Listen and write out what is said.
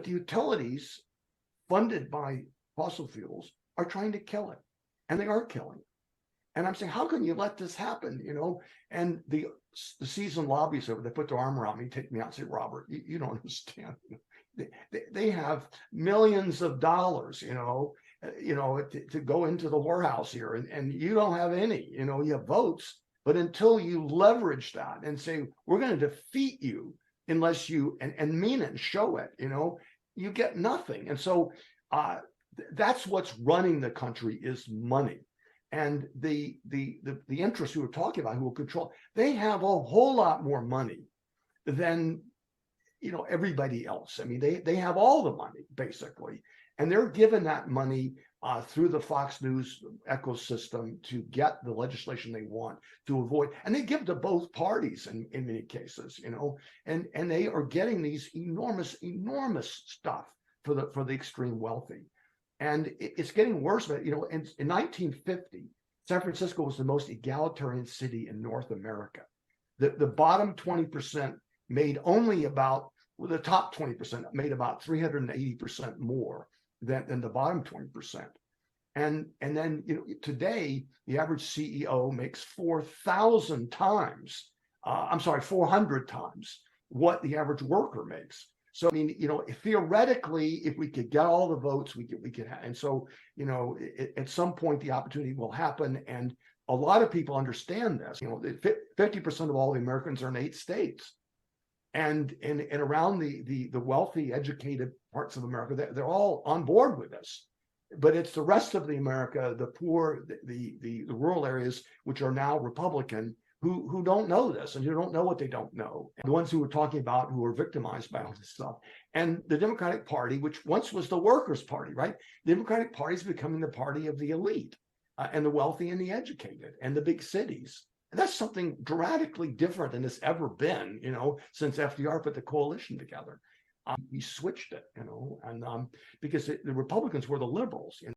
But the utilities funded by fossil fuels are trying to kill it, and they are killing it. And I'm saying, how can you let this happen? And the seasoned lobbyists over, they put their arm around me, take me out and say, Robert, you don't understand. They have millions of dollars, to go into the whorehouse here, and you don't have any. You have votes, but until you leverage that and say, we're going to defeat you unless you and mean it and show it, you get nothing. And so that's what's running the country is money. And the interests we were talking about, who will control, they have a whole lot more money than everybody else. I mean, they have all the money basically, and they're given that money through the Fox News ecosystem to get the legislation they want to avoid, and they give to both parties in many cases, and they are getting these enormous stuff for the extreme wealthy. And it's getting worse. But in 1950, San Francisco was the most egalitarian city in North America. The bottom 20% made only about, the top 20% made about 380% more than the bottom 20%. And then today the average CEO makes 400 times what the average worker makes. So, I mean, theoretically, if we could get all the votes, we could have. And so, at some point, the opportunity will happen. And a lot of people understand this. 50% of all the Americans are in 8 states. And around the wealthy, educated parts of America, they're all on board with this. But it's the rest of the America, the poor, the rural areas, which are now Republican, who don't know this, and who don't know what they don't know. And the ones who we're talking about who are victimized by all this stuff. And the Democratic Party, which once was the workers' party, right? The Democratic Party is becoming the party of the elite and the wealthy and the educated and the big cities. And that's something dramatically different than it's ever been, since FDR put the coalition together. He switched it, and because the Republicans were the liberals.